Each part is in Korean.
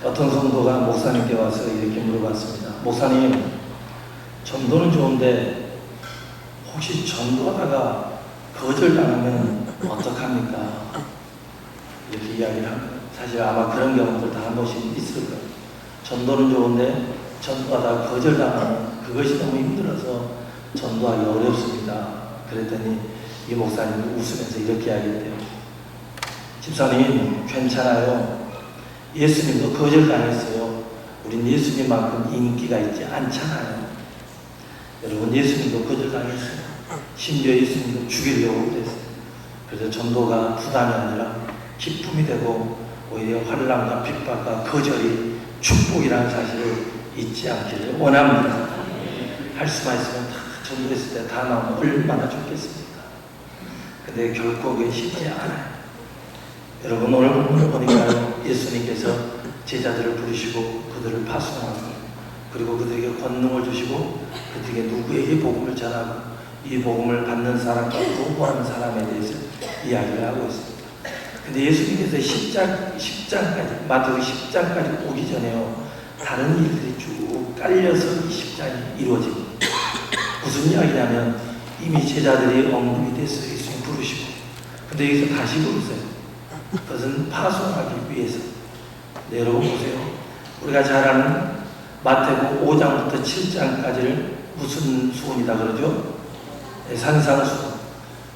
어떤 성도가 목사님께 와서 이렇게 물어봤습니다. 목사님, 전도는 좋은데 혹시 전도하다가 거절당하면 어떡합니까? 이렇게 이야기를 합니다. 사실 아마 그런 경우들 다 한 번씩 있을 거예요. 전도는 좋은데 전도하다가 거절당하면 그것이 너무 힘들어서 전도하기 어렵습니다. 그랬더니 이 목사님이 웃으면서 이렇게 이야기했대요. 집사님, 괜찮아요. 예수님도 거절당했어요. 우린 예수님만큼 인기가 있지 않잖아요. 여러분, 예수님도 거절당했어요. 심지어 예수님도 죽이려고 그랬어요. 그래서 전도가 부담이 아니라 기쁨이 되고 오히려 환난과 핍박과 거절이 축복이라는 사실을 잊지 않기를 원합니다. 할 수만 있으면 다 전도했을 때 다 나오면 얼마나 좋겠습니까? 근데 결코 그게 쉽지 않아요. 여러분, 오늘 본문을 보니까 예수님께서 제자들을 부르시고 그들을 파송하고 그리고 그들에게 권능을 주시고 그들에게 누구에게 복음을 전하고 이 복음을 받는 사람과 거부하는 사람에 대해서 이야기를 하고 있습니다. 근데 예수님께서 10장까지, 마태복음 10장까지 오기 전에요, 다른 일들이 쭉 깔려서 이 10장이 이루어집니다. 무슨 이야기냐면 이미 제자들이 언급이 됐어요. 예수님 부르시고. 근데 여기서 다시 부르세요. 그것은 파송하기 위해서. 네, 여러분 보세요. 우리가 잘 아는 마태복음 5장부터 7장까지를 무슨 수훈이다 그러죠? 네, 산상수훈.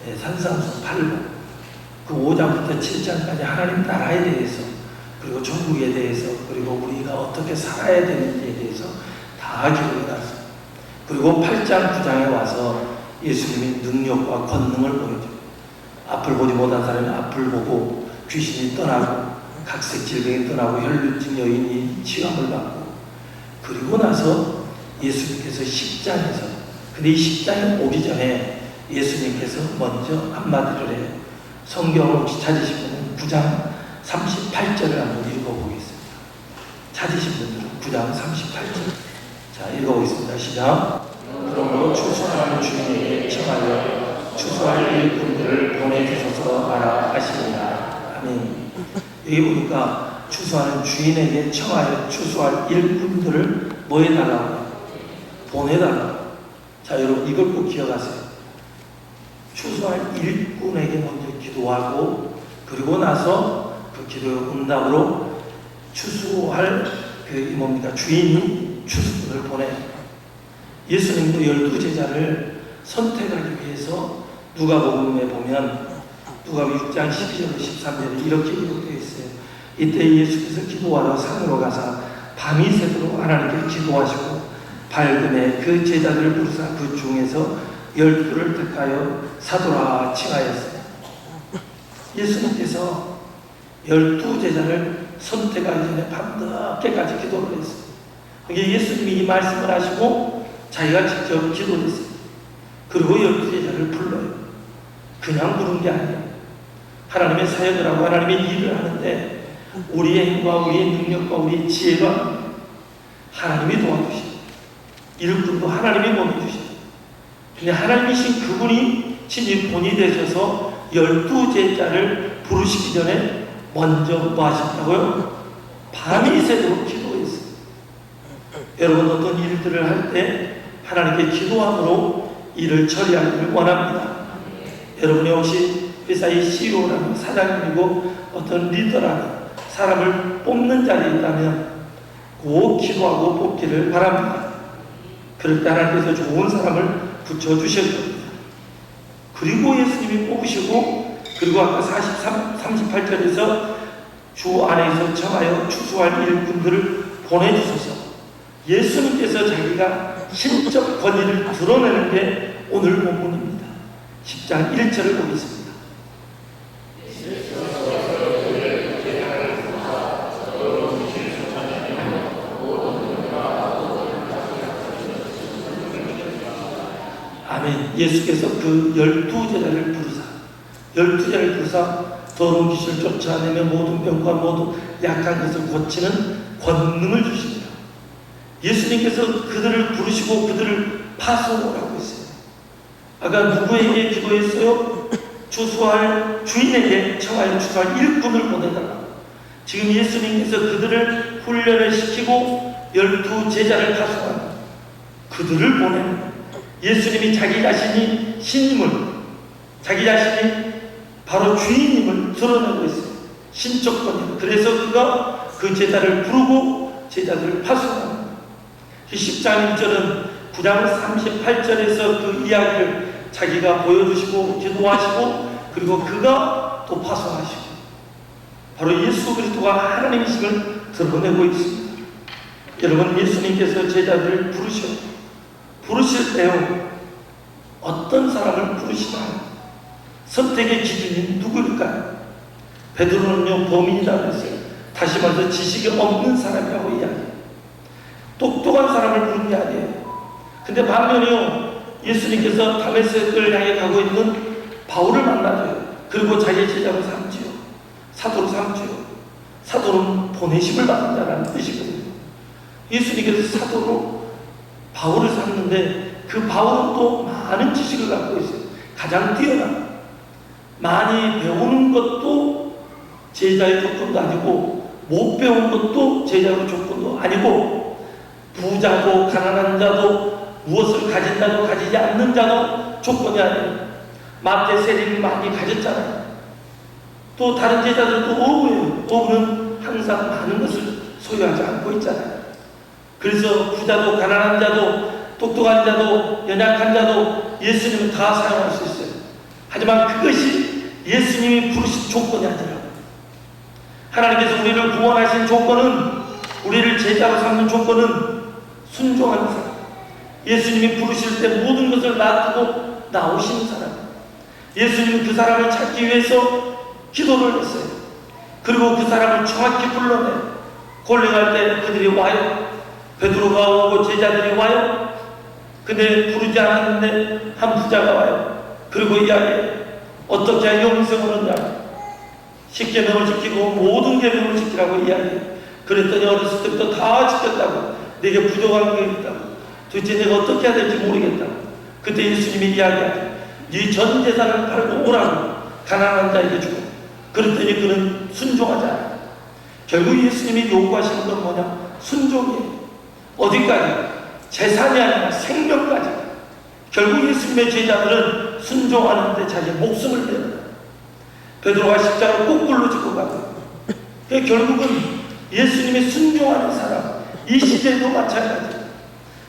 네, 산상수훈 8번. 그 5장부터 7장까지 하나님 나라에 대해서, 그리고 천국에 대해서, 그리고 우리가 어떻게 살아야 되는지에 대해서 다 기록해 놨어요. 그리고 8장, 9장에 와서 예수님이 능력과 권능을 보여줘요. 앞을 보지 못한 사람이 앞을 보고 귀신이 떠나고 각색 질병이 떠나고 혈루증 여인이 치유함을 받고, 그리고 나서 예수님께서 10장에서, 근데 이 10장에 오기 전에 예수님께서 먼저 한마디를 해요. 성경을 혹시 찾으신 분은 9장 38절을 한번 읽어보겠습니다. 찾으신 분들은 9장 38절. 자, 읽어보겠습니다. 시작. 그러므로 추수하는 주인에게 청하여 추수할 일꾼들을 보내주소서 하라 하시니라. 아멘. 여기 보니까 추수하는 주인에게 청하여 추수할 일꾼들을 뭐 해달라고? 보내달라고. 자, 여러분 이걸 꼭 기억하세요. 추수할 일꾼에게 먼저 기도하고, 그리고 나서 그 기도의 응답으로 추수할 주인이 추수꾼을 보내요. 예수님도 12제자를 선택하기 위해서 누가복음에 보면 누가복음 6장 12절 13절에 이렇게 기록되어 있어요. 이때 예수께서 기도하러 산으로 가사 밤이 새도록 하나님께 기도하시고 밝음에 그 제자들을 부르사 그 중에서 12를 택하여 사도라 칭하였어요. 예수님께서 12제자를 선택하기 전에 밤늦게까지 기도를 했어요. 이게 예수님이 이 말씀을 하시고 자기가 직접 기도를 했어요. 그리고 12제자를 불러요. 그냥 부른 게 아니에요. 하나님의 사역을 하고 하나님의 일을 하는데 우리의 힘과 우리의 능력과 우리의 지혜가 하나님이 도와주시고 일꾼도 하나님이 보내주시고, 근데 하나님이신 그분이 친히 본이 되셔서 12제자를 부르시기 전에 먼저 뭐 하셨다고요? 밤이 새도록 기도했어요. 여러분, 어떤 일들을 할 때 하나님께 기도함으로 일을 처리하기를 원합니다. 여러분이 혹시 회사의 CEO라는 사장님이고 어떤 리더라는 사람을 뽑는 자리에 있다면 꼭 기도하고 뽑기를 바랍니다. 그럴 때 하나님께서 좋은 사람을 붙여주실 겁니다. 그리고 예수님이 뽑으시고, 그리고 아까 38절에서 주 안에서 청하여 추수할 일꾼들을 보내주소서. 예수님께서 자기가 신적 권위를 드러내는 게 오늘 본문입니다. 10장 1절을 보겠습니다. 아멘. 예수께서 그 12제자를 부르사 더러운 귀신을 쫓아내며 모든 병과 모든 약한 것을 고치는 권능을 주십니다. 예수님께서 그들을 부르시고 그들을 파송하고 있어요. 아까 누구에게 기도했어요? 추수할 주인에게 청하여 추수할 일꾼을 보내달라고. 지금 예수님께서 그들을 훈련을 시키고 12 제자를 파송하는 그들을 보내는 예수님이 자기 자신이 신임을, 자기 자신이 바로 주인임을 드러내고 있어요. 신적권이에요. 그래서 그가 그 제자를 부르고 제자들을 파송하는 10장 1절은 9장 38절에서 그 이야기를 자기가 보여주시고 기도하시고 그리고 그가 또 파송하시고 바로 예수 그리스도가 하나님이심을 드러내고 있습니다. 여러분, 예수님께서 제자들을 부르실 때요, 어떤 사람을 부르시나요? 선택의 기준이 누구일까요? 베드로는요, 범인이라고 했어요. 다시 말해서 지식이 없는 사람이라고 이야기해요. 똑똑한 사람을 부른 게 아니에요. 근데 반면에요, 예수님께서 다메섹을 향해 가고 있는 바울을 만나줘요. 그리고 자기의 제자로 삼지요. 사도로 삼지요. 사도는 보내심을 받는 자라는 뜻이거든요. 예수님께서 사도로 바울을 삼는데 그 바울은 또 많은 지식을 갖고 있어요. 가장 뛰어난, 많이 배우는 것도 제자의 조건도 아니고 못 배운 것도 제자의 조건도 아니고 부자도 가난한 자도 무엇을 가진 자도 가지지 않는 자도 조건이 아니에요. 마태 세리를 많이 가졌잖아요. 또 다른 제자들도 어부예요. 어부는 항상 많은 것을 소유하지 않고 있잖아요. 그래서 부자도 가난한 자도 똑똑한 자도 연약한 자도 예수님은 다 사용할 수 있어요. 하지만 그것이 예수님이 부르신 조건이 아니라고. 하나님께서 우리를 구원하신 조건은, 우리를 제자로 삼는 조건은 순종하는 사람. 예수님이 부르실 때 모든 것을 놔두고 나오시는 사람. 예수님은 그 사람을 찾기 위해서 기도를 했어요. 그리고 그 사람을 정확히 불러내요. 콜링할 때 그들이 와요. 베드로가 오고 제자들이 와요. 근데 부르지 않았는데 한 부자가 와요. 그리고 이야기해요. 어떻게 하여 영생을 얻냐. 10계명을 지키고 모든 계명을 지키라고 이야기해요. 그랬더니 어렸을 때부터 다 지켰다고. 내게 부족한 게 있다고. 도대체 내가 어떻게 해야 될지 모르겠다고. 그때 예수님이 이야기하죠. 네 전 재산을 팔고 오라고. 가난한 자에게 주고. 그랬더니 그는 순종하지 않아요. 결국 예수님이 요구하시는 건 뭐냐? 순종이에요. 어디까지? 재산이 아니라 생명까지. 결국 예수님의 제자들은 순종하는데 자기 목숨을 내요. 베드로가 십자가를 거꾸로 짚고 가고. 결국은 예수님이 순종하는 사람, 이 시대도 마찬가지예요.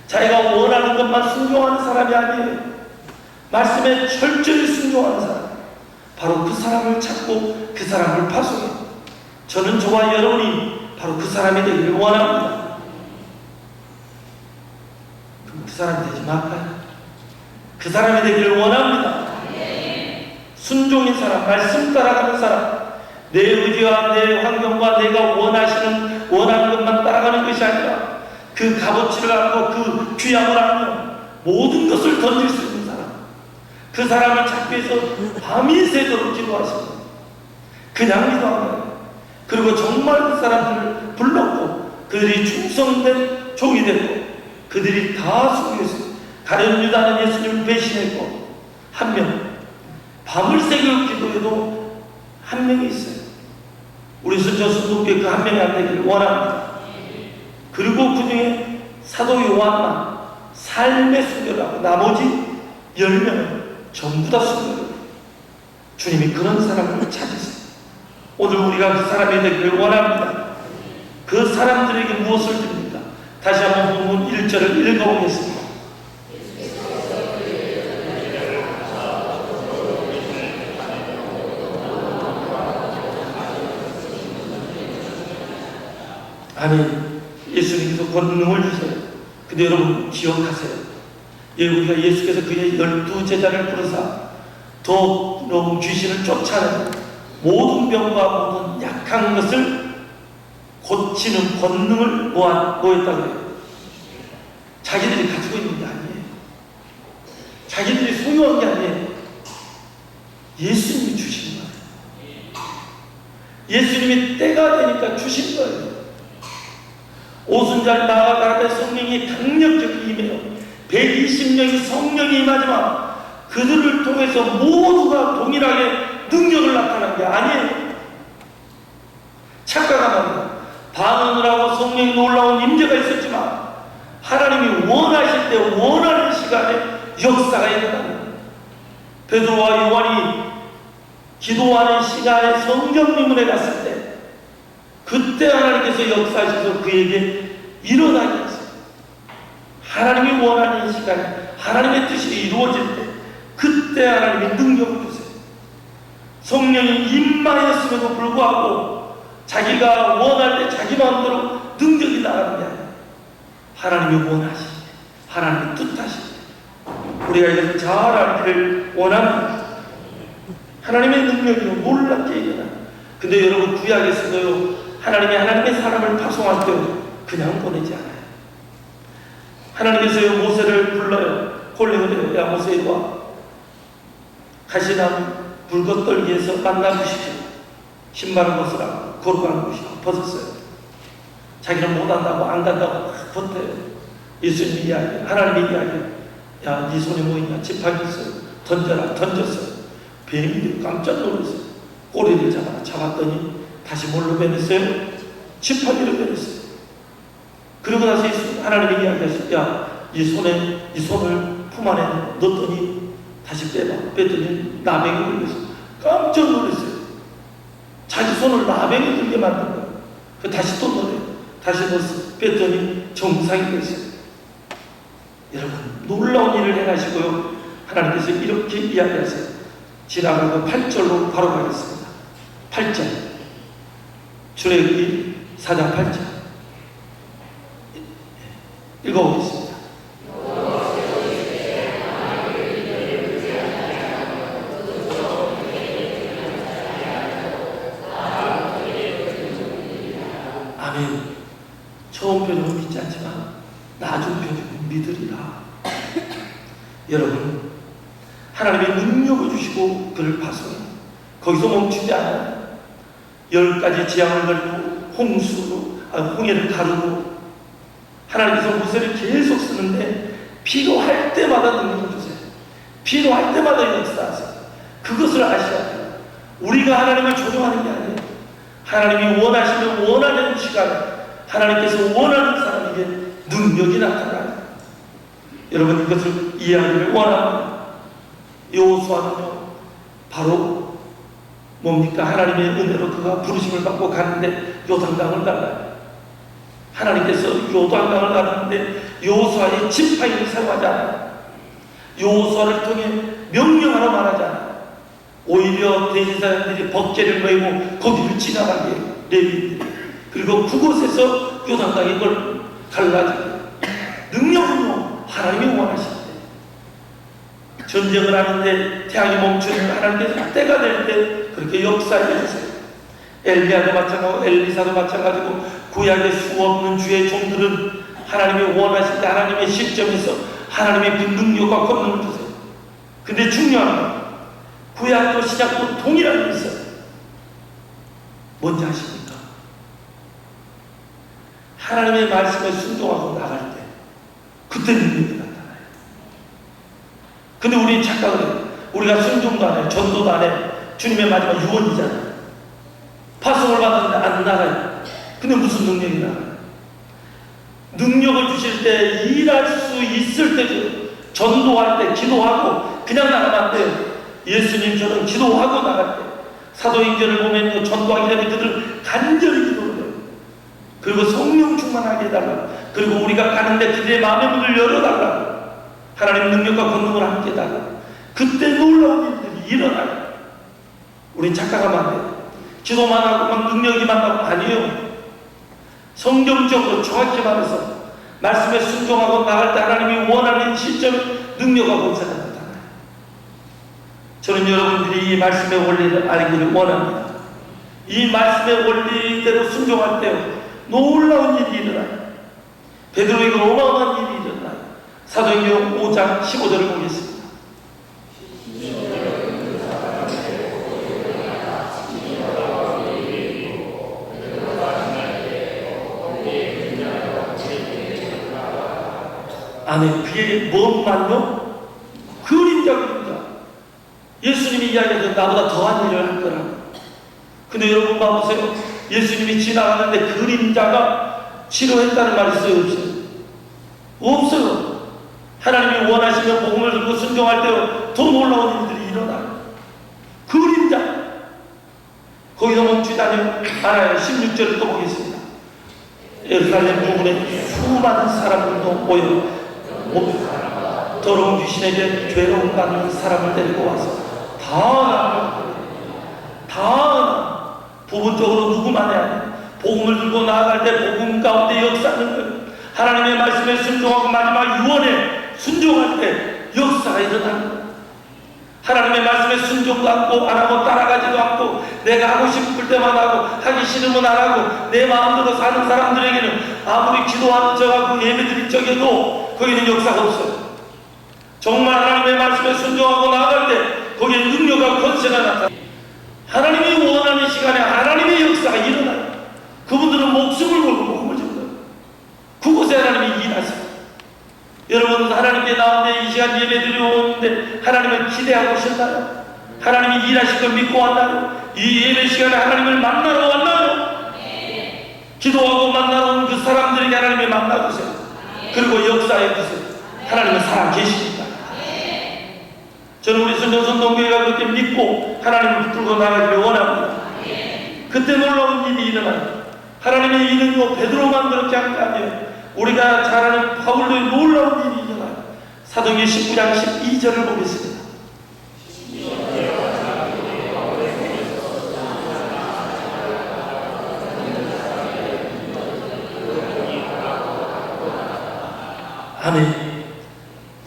자기가 원하는 것만 순종하는 사람이 아니에요. 말씀에 철저히 순종하는 사람, 바로 그 사람을 찾고 그 사람을 파송해요. 저는 저와 여러분이 바로 그 사람이 되기를 원합니다. 그 사람이 되지 말까요? 그 사람이 되기를 원합니다. 순종인 사람, 말씀 따라가는 사람, 내 의지와 내 환경과 내가 원하는 것만 따라가는 것이 아니라 그 값어치를 알고 그 귀함을 알며 모든 것을 던질 수 있는 사람, 그 사람을 찾기 위해서 밤이 새도록 기도하십니다. 그냥 기도하면, 그리고 정말 그 사람들을 불렀고 그들이 충성된 종이 되고 그들이 다 순교했어요. 가룟 유다는 예수님을 배신했고 한 명, 밤을 새겨 기도해도 한 명이 있어요. 우리 순천 순동교회 그 한 명이 안 되기를 원합니다. 그리고 그 중에 사도 요한만 삶의 순교를 하고 나머지 10명은 전부 다 순교를 해요. 주님이 그런 사람을 찾으세요. 오늘 우리가 그 사람이 되기를 원합니다. 그 사람들에게 무엇을 줍니까? 다시 한번 본문 1절을 읽어보겠습니다. 아멘. 예수님께서 권능을 주세요. 근데 여러분 기억하세요. 우리가 예수께서 그의 12 제자를 부르사 더 너무 귀신을 쫓아내고 모든 병과 모든 약한 것을 고치는 권능을 모았다고 해요. 자기들이 가지고 있는 게 아니에요. 자기들이 소유한 게 아니에요. 예수님이 주신 거예요. 예수님이 때가 되니까 주신 거예요. 오순절 나아가는데 성령이 강력하게 임해요. 120명이 성령이 임하지만 그들을 통해서 모두가 동일하게 능력을 나타난 게 아니에요. 착각합니다. 반응을 성령이 놀라운 임재가 있었지만 하나님이 원하실 때 원하는 시간에 역사가 일어납니다. 베드로와 요한이 기도하는 시간에 성경리문에 갔을 때 그때 하나님께서 역사하셔서 그에게 일어나게 했어요. 하나님이 원하는 시간에 하나님의 뜻이 이루어질 때 그때 하나님이 능력을 주세요. 성령이 임마였음에도 불구하고 자기가 원할 때 자기 마음대로 능력이 나가는 게 아니에요. 하나님이 원하실 때, 하나님이 뜻하실 때 우리가 이것을 잘 알기를 원합니다. 하나님의 능력이 놀랍게 일어나. 근데 여러분 구약에서도요, 하나님의 사람을 파송할 때 그냥 보내지 않아요. 하나님께서요 모세를 불러요. 콜레오레 야 모세와 가시나무 불꽃떨기에서 만나주시죠. 신발을 벗으라고 거룩한 곳이 벗었어요. 자기는 못한다고 안 간다고 막 버텨요. 예수님이 이야기, 하나님이 이야기, 야 네 손에 뭐 있냐? 지팡이 있어요. 던져라. 던졌어요. 뱀이 깜짝 놀랐어요. 꼬리를 잡았더니 다시 뭘로 변했어요? 지팡이로 변했어요. 그러고 나서 하나님이 이야기하실 때, 야, 이 손을 품 안에 넣었더니 다시 뺐더니 나병이 걸렸어요. 깜짝 놀랐어요. 자기 손을 나병이 들게 만든 거예요. 다시 또 넣어요. 다시 넣어서 뺐더니 정상이 됐어요. 여러분, 놀라운 일을 행하시고요. 하나님께서 이렇게 이야기하세요. 지나가고 8절로 바로 가겠습니다. 8절. 출애굽기 4장 8절. 읽어보겠습니다. 아멘. 처음 표적은 믿지 않지만 나중 표적은 믿으리라. 여러분, 하나님이 능력을 주시고 그를 파송해요. 거기서 멈추지 않아요. 10가지 재앙을 걸고 홍해를 가르고 하나님께서 모세를 계속 쓰는데 필요할 때마다 능력을 주세요. 필요할 때마다 역사하세요. 그것을 아셔야 돼요. 우리가 하나님을 조종하는 게 아니에요. 하나님이 원하시면 원하는 시간에 하나님께서 원하는 사람에게 능력이 나타나요. 여러분 이것을 이해하기를 원합니다. 여호수아는요 바로 뭡니까? 하나님의 은혜로 그가 부르심을 받고 가는데 요단강을 갈라요. 하나님께서 요단강을 가는데 여호수아의 지팡이를 사용하지 않아요. 여호수아를 통해 명령하러 말하지 않아요. 오히려 대제사장들이 법궤를 메고 거기를 지나가게 해요. 레위인들이. 그리고 그곳에서 요단강이 그걸 갈라지고 능력은요 하나님이 원하실 때 전쟁을 하는데 태양이 멈추는 하나님께서 때가 될 때 그렇게 역사해 주세요. 엘리야도 마찬가지고 엘리사도 마찬가지고 구약의 수없는 주의 종들은 하나님이 원하실 때 하나님의 시점에서 하나님의 그 능력과 권능을 주세요. 근데 중요한 건 구약도 신약도 동일한 게 있어요. 뭔지 아십니까? 하나님의 말씀에 순종하고 나갈 때 그때 능력이 나타나요. 근데 우리 착각을 해요. 우리가 순종도 안 해요. 전도도 안 해요. 주님의 마지막 유언이잖아요. 파송을 받았는데 안 나가요. 근데 무슨 능력이 나가요? 능력을 주실 때 일할 수 있을 때죠. 전도할 때 기도하고 그냥 나가면 안 돼요. 예수님처럼 기도하고 나갈 때 사도행전을 보면 전도하기 전에 그들 간절히 기도를 해요. 그리고 성령 충만하게 해달라고. 그리고 우리가 가는데 그들의 마음의 문을 열어달라고. 하나님 능력과 권능을 함께 해달라고. 그때 놀라운 일들이 일어나요. 우린 착각하면 안 돼요. 기도만 하고 막 능력이만 하고 아니에요. 성경적으로 정확히 말해서 말씀에 순종하고 나갈 때 하나님이 원하는 시점에 능력과 권세가 나타나요. 저는 여러분들이 이 말씀의 원리를 알기를 원합니다. 이 말씀의 원리대로 순종할 때 놀라운 일이 일어나요. 베드로에게 어마어마한 일이 일어나요. 사도행전 5장 15절을 보겠습니다. 아멘. 그게 뭔말로? 그림자. 예수님이 이야기하던 나보다 더한 일을 할 거라고. 근데 여러분 봐보세요. 예수님이 지나가는데 그림자가 치료했다는 말이 있어요? 없어요? 없어요. 하나님이 원하시면 복음을 들고 순종할 때 더 놀라운 일들이 일어나요. 그림자. 거기서 멈추지 않아요. 16절을 또 보겠습니다. 예루살렘 부근에 수많은 사람들도 모여 더러운 귀신에게 괴로움 받는 사람을 데리고 와서 다 부분적으로 누구만 해야 돼. 복음을 들고 나아갈 때 복음 가운데 역사하는 거예요. 하나님의 말씀에 순종하고 마지막 유언에 순종할 때 역사가 일어나는 거예요. 하나님의 말씀에 순종도 않고 안 하고 따라가지도 않고 내가 하고 싶을 때만 하고 하기 싫으면 안 하고 내 마음대로 사는 사람들에게는 아무리 기도하는 척하고 예배드린 척해도 거기는 역사가 없어요. 정말 하나님의 말씀에 순종하고 나아갈 때 거기에 능력과 권세가 나타나요. 하나님이 원하는 시간에 하나님의 역사가 일어나요. 그분들은 목숨을 걸고 복음을 전해요. 그곳에 하나님이 일하세요. 여러분 하나님께 나오는데 이 시간 예배 드려오는데 하나님을 기대하고 오셨나요? 하나님이 일하실 걸 믿고 왔나요? 이 예배 시간에 하나님을 만나러 왔나요? 네. 기도하고 만나러 온 그 사람들에게 하나님이 만나주세요. 그리고 역사해 주세요. 하나님은 살아계십니다. 네. 저는 우리 순종선동교회가 그렇게 믿고 하나님을 붙들고 나가기를 원합니다. 네. 그때 놀라운 일이 일어나요. 하나님의 일은요 베드로만 그렇게 한 게 아니에요. 우리가 잘 아는 바울도의 놀라운 일이 일어나요. 사도행전 19장 12절을 보겠습니다. 아멘.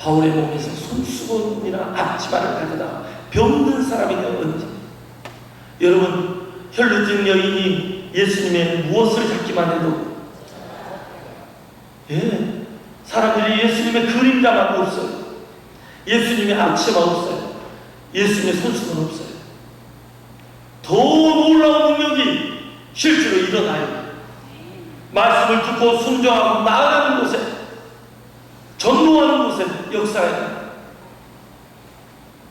바울의 몸에서 손수건이나 앞치마를 가져다 병든 사람이 되었는지. 여러분 혈루증 여인이 예수님의 무엇을 잡기만 해도 사람들이 예수님의 그림자만 없어요. 예수님의 앞치마 없어요. 예수님의 손수건 없어요. 더 놀라운 능력이 실제로 일어나요. 말씀을 듣고 순종하고 나아가는 곳에, 전도하는 곳에 역사가 일어나요.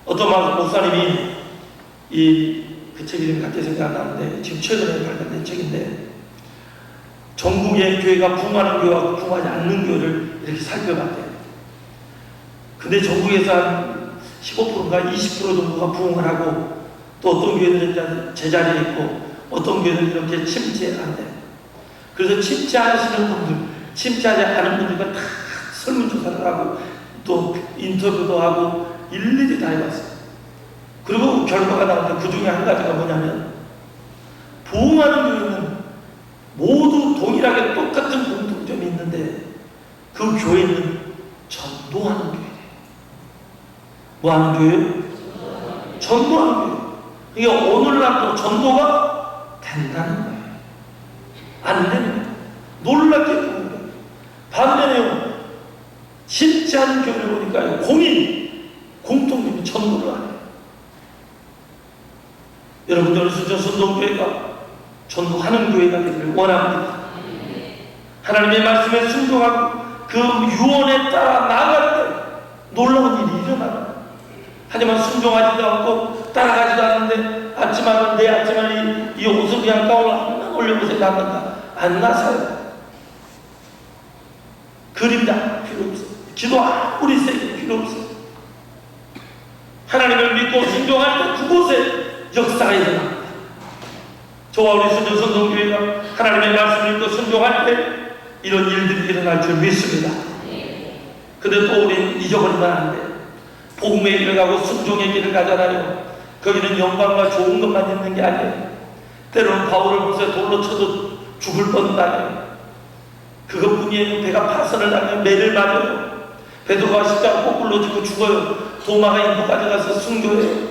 어떤 목사님이 그 책 이름이 갑자기 생각 안 나는데 지금 최근에 발간된 책인데 전국의 교회가 부흥하는 교회와 부흥하지 않는 교회를 이렇게 살펴봤대요. 근데 전국에서 한 15%인가 20% 정도가 부흥을 하고 또 어떤 교회들은 제자리에 있고 어떤 교회들은 이렇게 침체한대요. 그래서 침체하시는 분들, 침체하지 않은 분들과 다 설문조사를 하고 또 인터뷰도 하고 일일이 다 해봤어요. 그리고 결과가 나오는데 그 중에 한 가지가 뭐냐면 부흥하는 교회는 모두 동일하게 똑같은 공통점이 있는데 그 교회는 전도하는 교회예요. 뭐 하는 교회예요? 전도하는 교회예요. 그러니까 오늘날도 전도가 된다는 거예요. 안 되는 거예요. 놀랍게 되는 거예요. 반대네요. 쉽지 않은 교회를 보니까 공통점이 전도를 안 해요. 여러분들은 순종교회가 전도하는 교회가 되기를 원합니다. 하나님의 말씀에 순종하고 그 유언에 따라 나아갈 때 놀라운 일이 일어나요. 하지만 순종하지도 않고 따라가지도 않는데 앞치마는 내 앞치마는 이 옷을 그냥 가오를 올려보세요. 나간다. 안 나서요. 그림자 필요 없어요. 기도 아무리 세게 필요 없어요. 하나님을 믿고 순종할 때 그곳에 역사가 일어납니다. 저와 우리 순종선동교회가 하나님의 말씀을 읽고 순종할 때 이런 일들이 일어날 줄 믿습니다. 근데 또 우리는 잊어버리면 안 돼. 복음의 길을 가고 순종의 길을 가잖아요. 거기는 영광과 좋은 것만 있는 게 아니에요. 때로는 바울을 보세요. 돌로 쳐도 죽을 뻔도 아니에요. 그것뿐이에요. 배가 파선을 당해요. 매를 맞아요. 베드로가 십자가 거꾸로 짚고 죽어요. 도마가 인도 가져가서 순교해요.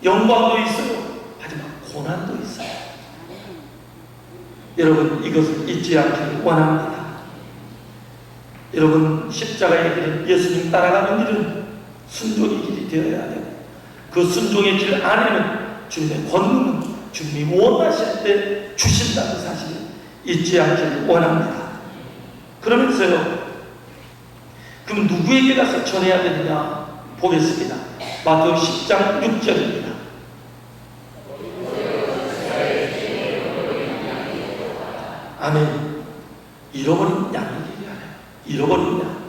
영광도 있어요. 하지만 고난도 있어요. 여러분 이것을 잊지 않기를 원합니다. 여러분 십자가의 길은 예수님 따라가는 길은 순종의 길이 되어야 되고 그 순종의 길 안에는 주님의 권능은 주님이 원하실 때 주신다는 사실을 잊지 않기를 원합니다. 그러면서요, 그럼 누구에게 가서 전해야 되느냐 보겠습니다. 마태복음 10장 6절입니다. 아멘. 잃어버린 양이 얘기하네요. 잃어버린 양.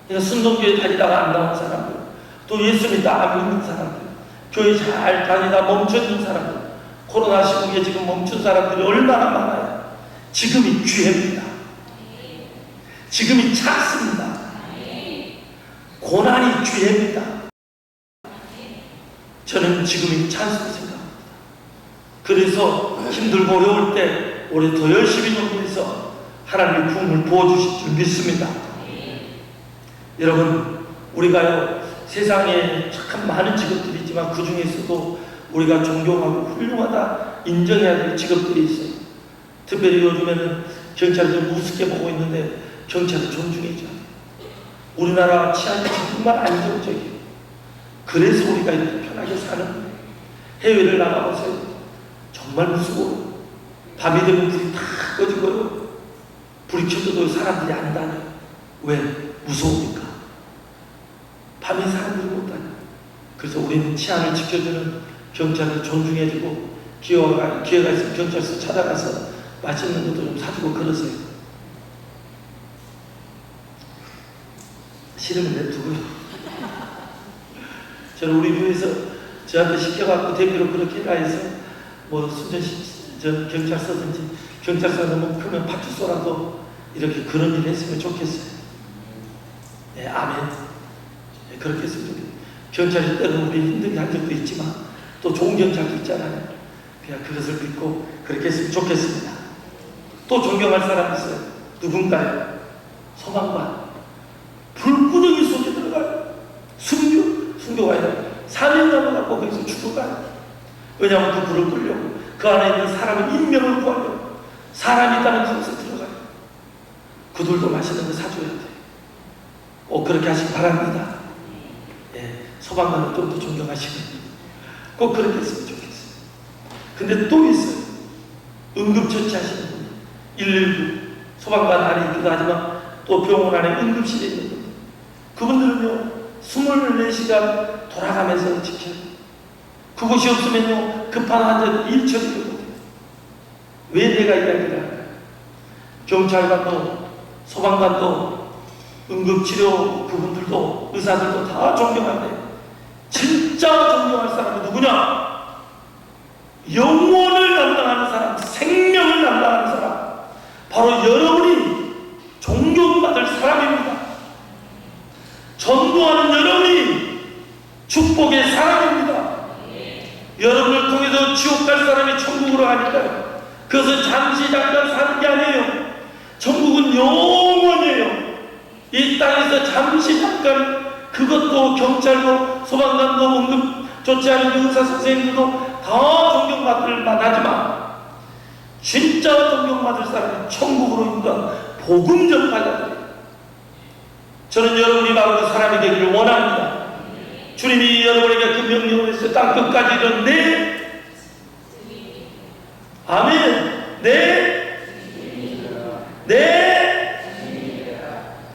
그러니까 순동교회 다니다가 안 나온 사람들, 또 예수 믿다 안 믿는 사람들, 교회 잘 다니다 멈춰있는 사람들, 코로나 시국에 지금 멈춘 사람들이 얼마나 많아요. 지금이 기회입니다. 지금이 찬스입니다. 고난이 기회입니다. 저는 지금이 찬스로 생각합니다. 그래서 힘들고 어려울 때 우리 더 열심히 연구해서 하나님의 부흥을 부어주실 줄 믿습니다. 여러분, 우리가요, 세상에 참 많은 직업들이 있지만 그 중에서도 우리가 존경하고 훌륭하다 인정해야 될 직업들이 있어요. 특별히 요즘에는 경찰들 우습게 보고 있는데 경찰을 존중해줘야 돼요. 우리나라 치안이 정말 안정적이에요. 그래서 우리가 이렇게 편하게 사는 거예요. 해외를 나가보세요. 정말 무서워요. 밤이 되면 불이 다 꺼지고요. 불이 켜져도 사람들이 안 다녀요. 왜? 무서우니까. 밤에 사람들이 못 다녀요. 그래서 우리는 치안을 지켜주는 경찰을 존중해주고 기회가 있으면 경찰서 찾아가서 맛있는 것도 좀 사주고 그러세요. 싫으면 냅두고요. 저는 우리 교회에서 저한테 시켜갖고 대표로 그렇게 해라 해서 뭐 경찰서든지 경찰서 너무 크면 파출소라도 이렇게 그런 일 했으면 좋겠어요. 네, 아멘. 네, 그렇게 했으면 좋겠어요. 경찰이 때로는 우리 힘들게 한 적도 있지만 또 좋은 경찰도 있잖아요. 그냥 그것을 믿고 그렇게 했으면 좋겠습니다. 또 존경할 사람이 있어요. 누군가요? 소방관. 불구덩이 속에 들어가요. 순교가 아니라 사명감을 갖고 거기서 죽어가요. 왜냐하면 그 불을 끌려고 그 안에 있는 사람의 인명을 구하려고 사람이 있다는 곳에 들어가요. 그들도 맛있는 거 사줘야 돼요. 꼭 그렇게 하시기 바랍니다. 예, 소방관을 좀 더 존경하시고 꼭 그렇게 했으면 좋겠어요. 근데 또 있어요. 응급처치 하시는 분, 119 소방관 안에 있기도 하지만 또 병원 안에 응급실에 있는 분들, 그분들은요 24시간 돌아가면서 지켜요. 그곳이 없으면요 급한 환자들 일처리도 못해요. 왜 내가 이야기를 할까요? 경찰관도 소방관도 응급치료 그분들도 의사들도 다 존경하는데 진짜 존경할 사람이 누구냐? 영혼을 담당하는 사람, 생명을 담당하는 사람, 바로 여러분이 존경받을 사람입니다. 전도하는 여러분이 축복의 사람입니다. 여러분을 통해서 지옥 갈 사람이 천국으로 가니까요. 그것은 잠시 잠깐 사는 게 아니에요. 천국은 영원이에요. 이 땅에서 잠시 잠깐, 그것도 경찰도 소방관도 응급 조치하는 의사 선생님들도 다 존경받을 만하지만 진짜 존경받을 사람이 천국으로 인도한 복음 전파자들이에요. 저는 여러분이 바로 그 사람이 되기를 원합니다. 주님이 여러분에게 그 명령을 했어요. 땅 끝까지 이런 네, 아멘, 네, 네,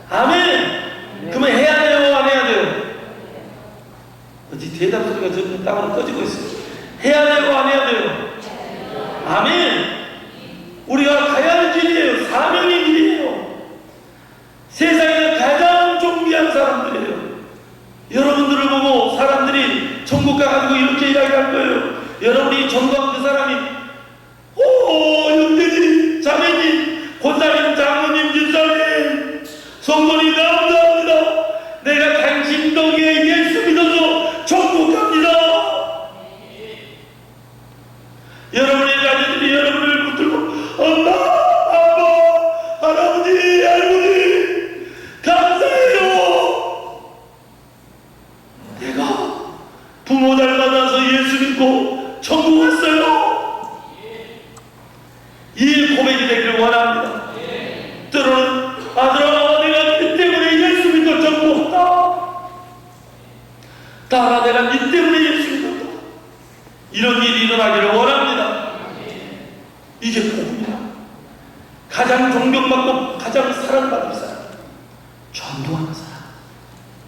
아멘. 그러면 해야 돼요, 안 해야 돼요? 어찌 대답 소리가 점점 땅으로 꺼지고 있어요. 해야 되고 안 해야 돼요? 아멘. 우리가 가야 하는 길이에요. 사명의 길이에요. 세상에서 가장 존귀한 사람들이에요. 여러분들을 보고 사람들이 천국 가가지고 이렇게 이야기할 거예요. 여러분이 전도한 그 사람이 형제님, 자매님, 권사님, 장로님, 집사님, 성도님 감사합니다. 내가 당신 덕에 예수 믿어서 천국 갑니다. 여러분의 자녀들이 여러분을 붙들고 엄마, 아빠, 할아버지, 할머니 감사해요. 내가 부모 잘 만나서 예수 믿고 천국 왔어요. 이 고백이 되기를 원합니다. 때로는 아들아 내가 니 때문에 예수 믿고 천국 왔다. 딸아 내가 니 때문에 예수 믿었다. 이런 일이 일어나기를 원합니다. 이게 복음이야. 가장 존경받고 가장 사랑받을 사람, 전도하는 사람,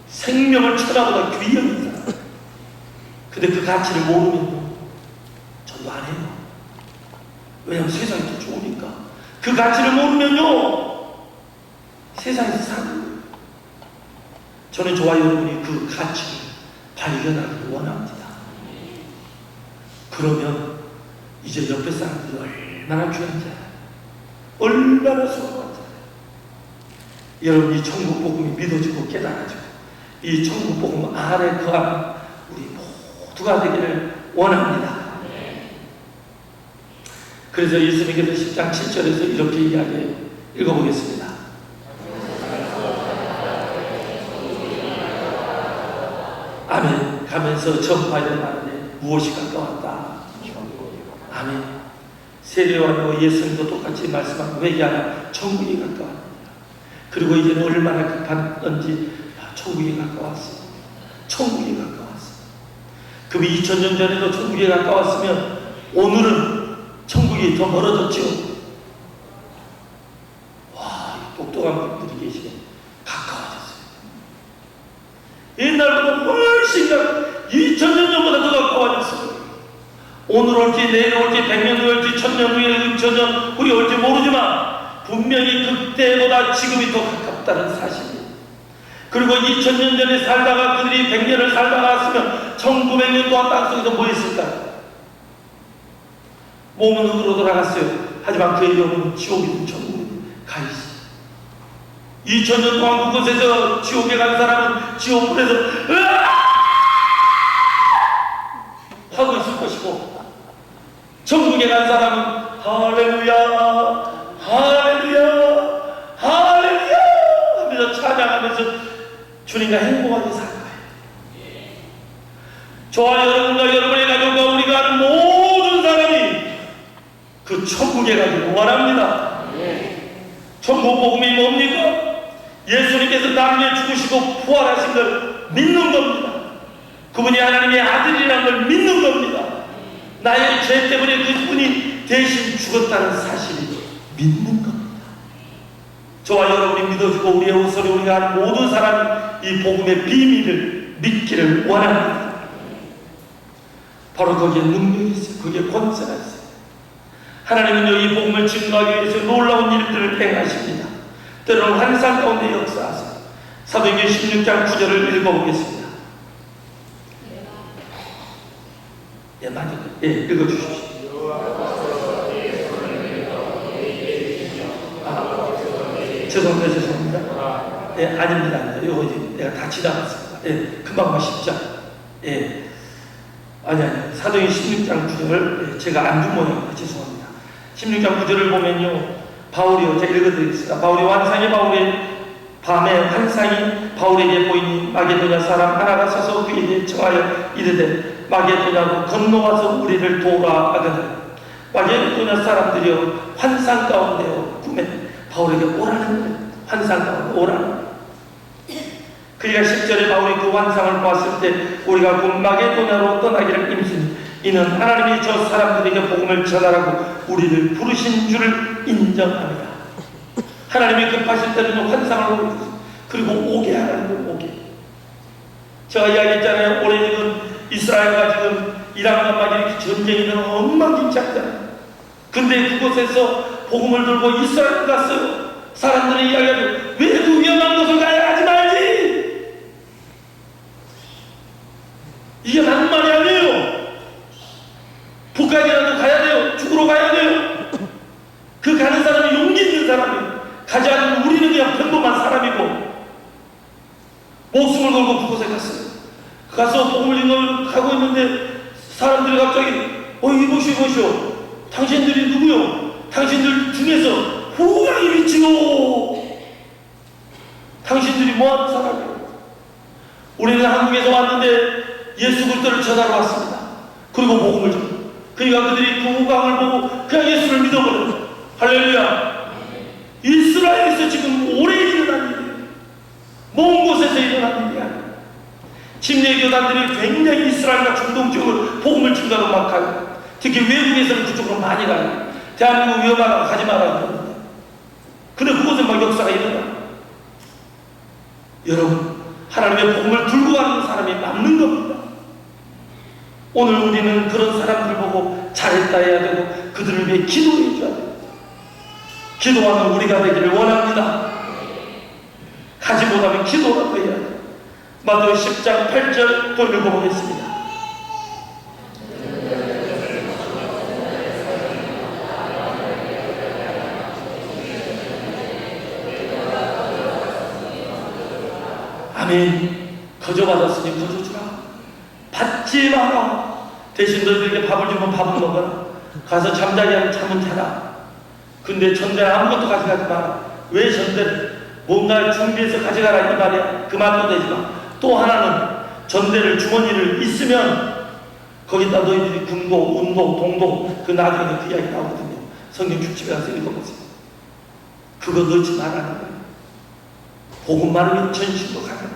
생명을 천하보다 귀한 사람. 근데 그 가치를 모르면 전도 안 해요. 왜냐하면 세상이 더 좋으니까. 그 가치를 모르면요 세상에서 사는 거예요. 저는 저와 여러분이 그 가치를 발견하기를 원합니다. 그러면 이제 옆에 사람들이 얼마나 귀한지 알아요. 얼마나 소중한지 알아요. 여러분이 천국 복음이 믿어지고 깨달아지고 이 천국 복음 안에 거하는 우리 모두가 되기를 원합니다. 그래서 예수님께서 10장 7절에서 이렇게 이야기해요. 읽어보겠습니다. 아멘. 가면서 전파하여 말하되 무엇이 가까웠다. 아멘. 세례요한과 예수님도 똑같이 말씀하고 회개하라. 천국이 가까웠느니라. 그리고 이제는 얼마나 급한지 천국이 가까웠어. 천국이 가까웠어. 그럼 2000년 전에도 천국이 가까웠으면 오늘은 천국이 더 멀어졌죠. 와, 똑똑한 분들이 계시네. 가까워졌어요. 옛날보다 훨씬 2000년 전보다 더 가까워졌어요. 오늘 올지 내일 올지 100년 후에 올지 1000년 후에 6000년 우리 올지 모르지만 분명히 그때보다 지금이 더 가깝다는 사실이에요. 그리고 2000년 전에 살다가 그들이 100년을 살다가 왔으면 1900년 동안 땅속에서 뭐 했을까? 몸은 흙으로 돌아갔어요. 하지만 그의 영혼은 지옥이든 천국이든 가 있어요. 2000년 동안 그곳에서 지옥에 간 사람은 지옥불에서 하고 있을 것이고, 천국에 간 사람은 할렐루야 할렐루야 할렐루야 하면서 찬양하면서 주님과 행복하게 살 거예요. 저와 여러분과 여러분의 가족과 우리가 아는 모든 사람이 그 천국에 가기를 원합니다. 천국 복음이 뭡니까? 예수님께서 나를 위해 죽으시고 부활하신 걸 믿는 겁니다. 그분이 하나님의 아들이라는 걸 믿는 겁니다. 나의 죄 때문에 그분이 대신 죽었다는 사실을 믿는 겁니다. 저와 여러분이 믿어주고 우리의 후손이 우리가 아는 모든 사람이 이 복음의 비밀을 믿기를 원합니다. 바로 거기에 능력이 있어요. 거기에 권세가 있어요. 하나님은요, 이 복음을 증거하기 위해서 놀라운 일들을 행하십니다. 때로는 환상 가운데 역사하세요. 사도행전 16장 9절을 읽어보겠습니다. 예, 많이 읽어주십시오. 죄송합니다. 예, 아닙니다. 이거 내가 다 지나갔습니다. 예, 금방 쉽죠. 예. 아니, 사도행전 16장 9절, 제가 안 준 모양입니다. 죄송합니다. 16장 9절을 보면요, 바울이요, 제가 읽어드리겠습니다. 바울이 환상이 밤에 환상이 바울에게 보이니 마게도냐 사람 하나가 서서 그에 대해 청하여 이르되 마게도냐로 건너와서 우리를 도우라 하거늘 마게도냐 사람들이여 환상 가운데요 꿈에 바울에게 오라는 거예요. 환상 가운데 오라는 거예요. 그러니까 10절에 바울이 그 환상을 보았을 때 우리가 곧 마게도냐로 떠나기를 임신이 이는 하나님이 저 사람들에게 복음을 전하라고 우리를 부르신 줄을 인정합니다. 하나님이 급하실 때는 환상을 보고 그리고 오게 하라는 거 오게. 제가 이야기했잖아요. 올해 지금 이스라엘과 지금 이란과 막 이렇게 전쟁이 엉망진창이잖아요. 근데 그곳에서 복음을 들고 이스라엘 갔어요. 사람들이 이야기하죠. 왜 그 위험한 곳을 가야 하지 말지. 이게 맞는 말이 아니에요. 북한이라도 가야 돼요. 죽으러 가야 돼요. 그 가는 사람이 용기 있는 사람이에요. 가지 않으면 우리는 그냥 평범한 사람이고 목숨을 걸고 그곳에 갔어요. 가서 복음을 전하러 가고 있는데 사람들이 갑자기 이보시오 당신들이 누구요? 당신들 중에서 후광이 미치고 당신들이 뭐하는 사람이에요? 우리는 한국에서 왔는데 예수 그리스도를 전하러 왔습니다. 그리고 복음을 전하고 그러니까 그들이 그 후광을 보고 그냥 예수를 믿어버려요. 할렐루야. 이스라엘에서 지금 오래 일어난 일이에요. 먼 곳에서 일어난 일이 아니에요. 침례교단들이 굉장히 이스라엘과 중동 쪽으로 복음을 증가로 막 가요. 특히 외국에서는 그쪽으로 많이 가요. 대한민국 위험하다고 가지 말라고 그러는데. 근데 그곳에 막 역사가 일어나요. 여러분, 하나님의 복음을 들고 가는 사람이 남는 겁니다. 오늘 우리는 그런 사람들 보고 잘했다 해야 되고 그들을 위해 기도해 줘야 됩니다. 기도하는 우리가 되기를 원합니다. 가지 못하면 기도라도 해야 돼. 마태복음 10장 8절 또 읽어보겠습니다. 아멘. 거저 받았으니 거저 주라. 받지 마라. 대신 너희들에게 밥을 주면 밥을 먹어라. 가서 잠자기 하면 잠은 자라. 근데 전대는 아무것도 가져가지 마라. 왜 전대를? 뭔가를 준비해서 가져가라 이 말이야. 그 말도 되지 마. 또 하나는 전대를 주머니를 있으면 거기다 너희들이 군도, 운도, 동도 그 나중에 그 이야기 나오거든요. 성경 축집에 가서 읽어보세요. 그거 넣지 말라는 거예요. 복음 말하면 전신도 가능.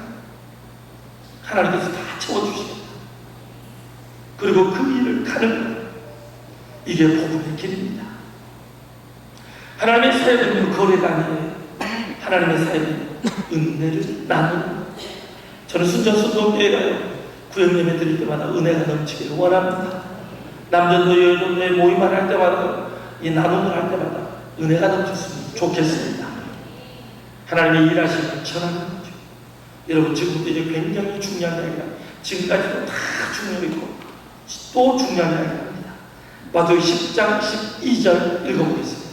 하나님께서 다 채워주시겠다. 그리고 그 일을 가는 거예요. 이게 복음의 길입니다. 하나님의 사역은 거래가 아니에요. 하나님의 사역은 은혜를 나누는 거예요. 저는 순전순동교회 가요. 구역 예배 드릴 때마다 은혜가 넘치기를 원합니다. 남자도 여자도 내 모임을 할 때마다 이 나눔을 할 때마다 은혜가 넘쳤으면 좋겠습니다. 하나님의 일하시는 전하는 거죠. 여러분 지금도 이제 굉장히 중요한 이야기가 지금까지도 다 중요했고 또 중요한 이야기입니다. 마태복음 10장 12절 읽어보겠습니다.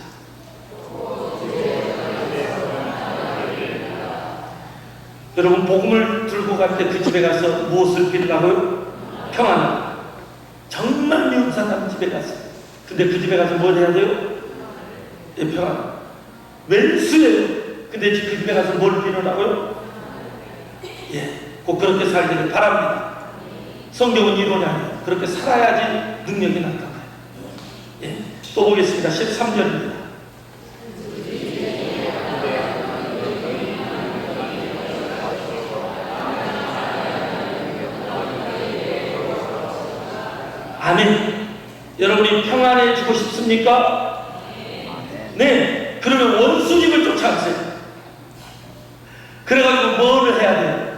여러분 복음을 들고 갈 때 그 집에 가서 무엇을 빌라고요? 평안을. 정말 미운 사람 집에 가서. 근데 그 집에 가서 뭘 해야 돼요? 예, 평안. 왼수예요. 근데 그 집에 가서 뭘 빌으라고요? 예, 꼭 그렇게 살기를 바랍니다. 성경은 이론이 아니에요. 그렇게 살아야지 능력이 나타나요. 예, 또 보겠습니다. 13절입니다. 아멘. 여러분이 평안해지고 싶습니까? 네. 그러면 원수님을 쫓아가세요. 그래가지고 뭐를 해야 돼요?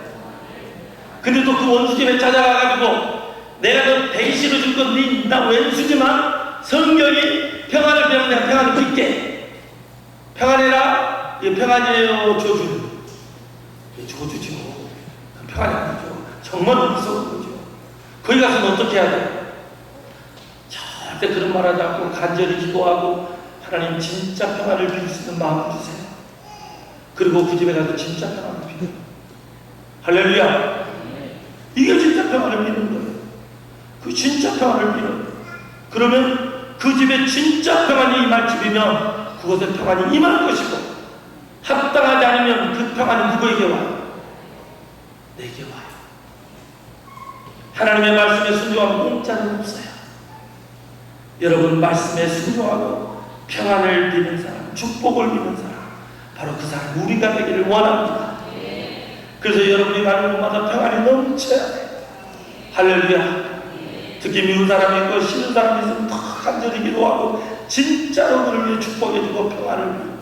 근데 또 그 원수집에 찾아가가지고 내가 너 대시로 줄 건 나 왼수지만 성경이 평안을 배우면 내가 평안을 빌게. 평안해라. 이거 평안이에요. 줘주는. 줘주지 뭐. 평안이 아니죠. 정말 무서운 거죠. 거기 가서는 어떻게 해야 돼요? 절대 그런 말 하지 않고 간절히 기도하고 하나님 진짜 평안을 빌 수 있는 마음을 주세요. 그리고 그 집에 가서 진짜 평안을 빌어요. 할렐루야. 이게 진짜 평안을 비는 거예요. 그 진짜 평안을 빌어요. 그러면 그 집에 진짜 평안이 임할 집이면 그곳에 평안이 임할 것이고 합당하지 않으면 그 평안이 누구에게 와요? 내게 와요. 하나님의 말씀에 순종하면 공짜는 없어요. 여러분 말씀에 순종하고 평안을 비는 사람, 축복을 비는 사람, 바로 그 사람 우리가 되기를 원합니다. 그래서 여러분이 가는 곳마다 평안이 넘쳐야 돼요. 할렐루야. 특히 미운 사람이 있고 싫은 사람이 있으면 더 간절히 기도하고 진짜로 그를 위해 축복해주고 평안을 비고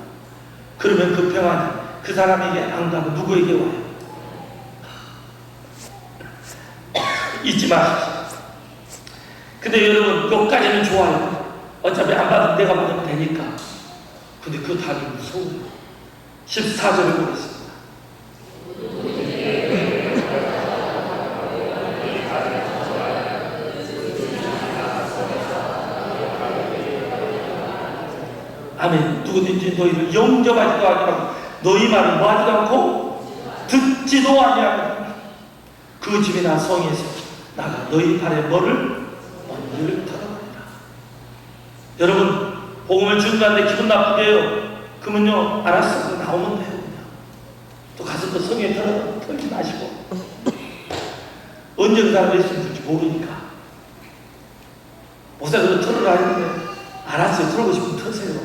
그러면 그 평안이 그 사람에게 안 가고 누구에게 와요? 잊지 마십시오. 근데 여러분 여기까지는 좋아요. 어차피 안 받으면 내가 받으면 되니까. 근데 그 답이 무서워요. 14절을 보겠습니다. 아멘. 누구든지 너희를 영접하지도 아니하고 너희 말을 뭐하지도 않고 듣지도 아니하고 그 집이나 성에서 나가 너희 발에 뭐를 언니를 털어버리라. 여러분 복음을 준다는데 기분 나쁘게 해요. 그러면요 알았어 나오면 돼요. 그냥. 또 가서 또 성에 털지 마시고 언제 그 사람이 있으면 될지 모르니까 목사님도 털으라 했는데 알았어요. 털고 싶으면 터세요.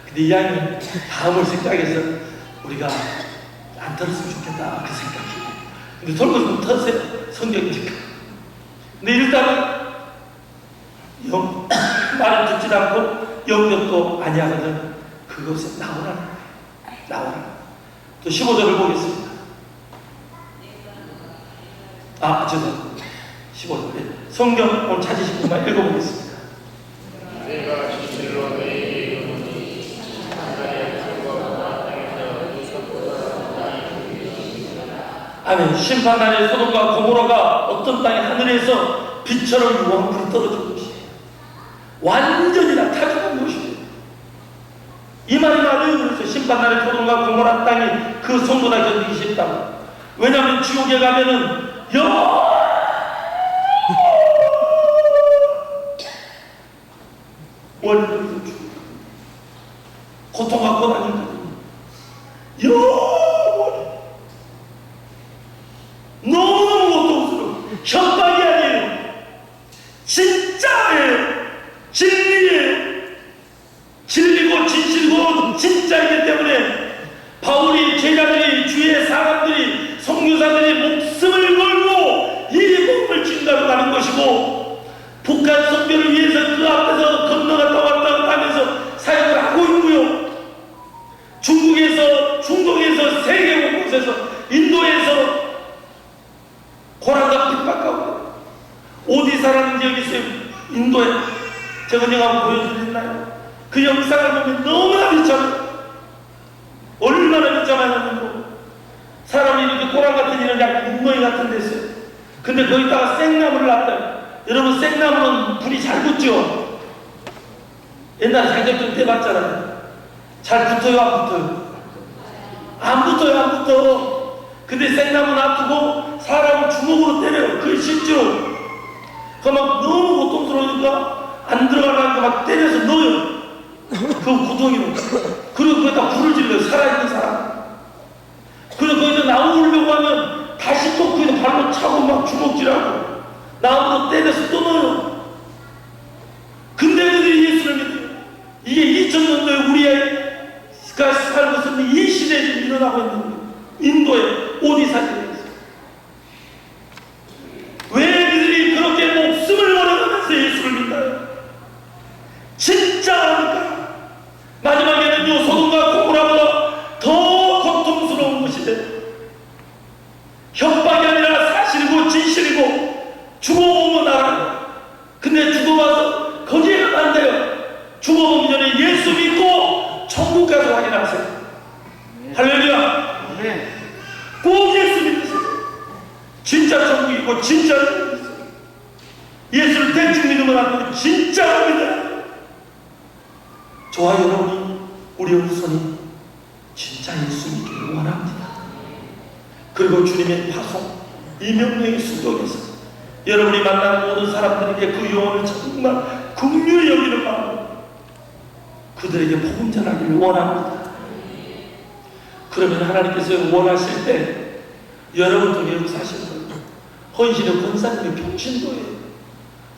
근데 이왕이면 다음을 생각해서 우리가 안 털었으면 좋겠다 그 생각이에요. 근데 털고 싶으면 터세요. 성경이니까. 근데 일단은 말을 듣지 않고 영접도 아니하거든. 그것에 나오라는 거예요. 나오라. 또 15절을 보겠습니다. 죄송합니다. 15절. 성경 오늘 찾으신 분만 읽어보겠습니다. 아멘. 심판날에 소돔과 고모라가 어떤 땅에 하늘에서 빛처럼 유황불이 떨어진 것이에요. 완전히 다 타죽은 것이에요. 이 말이 맞아요. 그래서 심판날에 소돔과 고모라 땅이 그 성도나 견디기 쉽다고. 왜냐하면 지옥에 가면은 원래는 고통받고 다니거든요. 영원히 너무너무 고통스러워. 협박이 아니에요. 진짜예요. 진리예요. 진리고 진실이고 진짜이기 때문에 바울이 제자들이 주의 사람들이 선교사들이 목숨을 걸고 이 복음을 증가로 가는 것이고 북한 선교를 위해서 그 앞에서 건너갔다 왔다 하면서 사역을 하고 있고요. 중국에서 중동에서 세계 곳곳에서 인도에서 고난과 핍박하고 어디사라는 지역이 있어요. 인도에 제가 한번 보여드렸나요? 그 영상을 보면 너무나 비참해요. 얼마나 비참하냐면 사람이 이렇게 꼬랑 같은 일은 약간 웅덩이 같은 데 있어요. 근데 거기다가 생나무를 놨어요. 여러분 생나무는 불이 잘 붙죠? 옛날에 자격증 때 봤잖아요. 잘 붙어요 안 붙어요? 안 붙어요 안 붙어. 근데 생나무 놔두고 사람을 주먹으로 때려요. 그게 실제로. 그 막 너무 고통스러우니까 안 들어가려니까 막 때려서 넣어요. 그 구덩이로. 그리고 거기다 불을 질러요. 살아있는 사람. 그리고 거기서 나오려고 하면 다시 또 거기다 발로 차고 막 주먹질하고 나무로 때려서 또 넣어요. 근데 그들이 예수를 믿어요. 이게 2000년도에 우리가 살고 있는 이 시대에 지금 일어나고 있는 거예요. 인도의 오디사지에서. 왜 그들이 그렇게 목숨을 걸어가면서 예수를 믿나요? 진짜 아닐까요? 마지막에는요, 소돔과 고모라보다 더 고통스러운 것이 돼요. 협박이 아니라 사실이고 진실이고 죽어보면 알아요. 근데 죽어봐서 거기에 가면 안 돼요. 죽어보기 전에 예수 믿고 천국 가서 확인하세요. 할렐루야. 꼭 예수 믿으세요. 진짜 천국이고 진짜 예수를 대충 믿으면 안 돼요. 진짜 믿어요. 저와 여러분이 우리의 후손이 진짜 예수 믿기를 원합니다. 그리고 주님의 파송, 이 명령의 수족에서 여러분이 만나는 모든 사람들에게 그 영혼을 정말 긍휼히 여기는 마음으로 그들에게 복음 전하기를 원합니다. 그러면 하나님께서 원하실 때 여러분도 역사하시는 거예요. 헌신은 권사님의 평신도예요.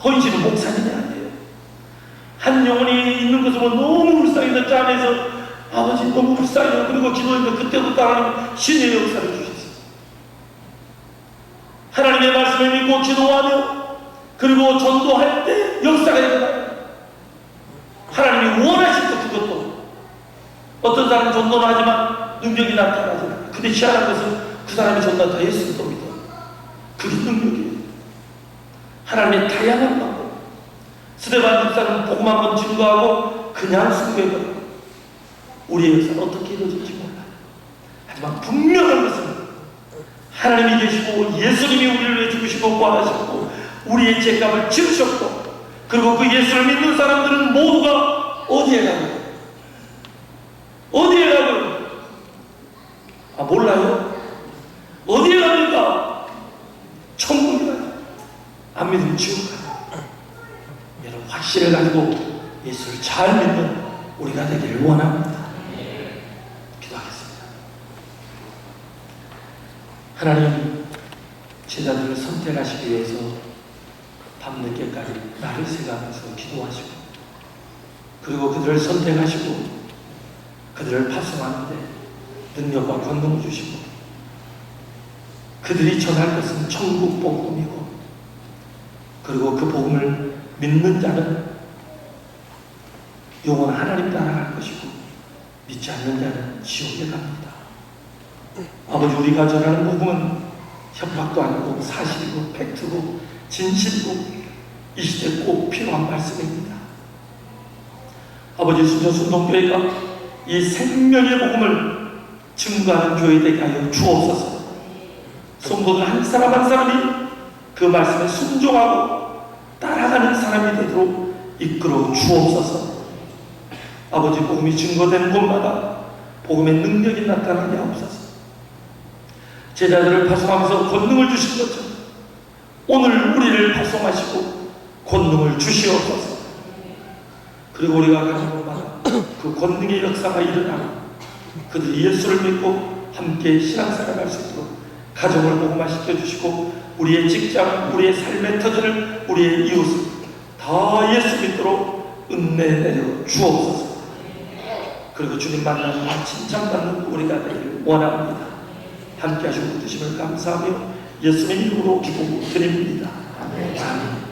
헌신은 목사님이 아니에요. 한 영혼이 있는 것을 너무 불쌍해서 짠해서 아버지 너무 불쌍해요. 그리고 기도했는데 그때부터 하나님 신의 역사를 주셨어요. 하나님의 말씀을 믿고 기도하며 그리고 전도할 때 역사가 일어나요. 하나님이 원하실 때 그것도 어떤 사람은 전도는 하지만 능력이 나타나죠. 근데 희한한 것은 그 사람이 전도 다 예수를 믿어. 그게 능력이에요. 하나님의 다양한 방법. 스데반 집사는 복음 한번 증거하고 그냥 순교해버려요. 우리의 역사는 어떻게 이루어질지 몰라요. 하지만 분명한 것은 하나님이 계시고 예수님이 우리를 위해 죽으시고 구하셨고 우리의 죄값을 지으셨고 그리고 그 예수를 믿는 사람들은 모두가 어디에 가요? 어디에 가요? 아 몰라요? 어디에 갑니까? 천국에 가요. 안 믿으면 지옥 가요. 여러분 확신을 가지고 예수를 잘 믿는 우리가 되기를 원합니다. 기도하겠습니다. 하나님 제자들을 선택하시기 위해서 밤늦게까지 나를 새가면서 기도하시고 그리고 그들을 선택하시고 그들을 파송하는데 능력과 권능을 주시고 그들이 전할 것은 천국 복음이고 그리고 그 복음을 믿는 자는 영원 하나님 따라갈 것이고 믿지 않는 자는 지옥에 갑니다. 아버지 우리가 전하는 복음은 협박도 아니고 사실이고 팩트고 진실이고 이 시대에 꼭 필요한 말씀입니다. 아버지 순천순동교회가 이 생명의 복음을 증거하는 교회 되게 하여 주옵소서. 성도들 한 사람 한 사람이 그 말씀에 순종하고 따라가는 사람이 되도록 이끌어 주옵소서. 아버지, 복음이 증거되는 곳마다 복음의 능력이 나타나게 하옵소서. 제자들을 파송하면서 권능을 주신 것처럼 오늘 우리를 파송하시고 권능을 주시옵소서. 그리고 우리가 가는 곳마다 그 권능의 역사가 일어나고 그들이 예수를 믿고 함께 신앙생활을 할 수 있도록 가정을 복음화시켜 주시고 우리의 직장, 우리의 삶의 터전을, 우리의 이웃을 다 예수 믿도록 은혜 내려 주옵소서. 그리고 주님 만나는 칭찬받는 우리가 되기를 원합니다. 함께 하시고 드심을 감사하며 예수님 이름으로 기도드립니다. 아멘.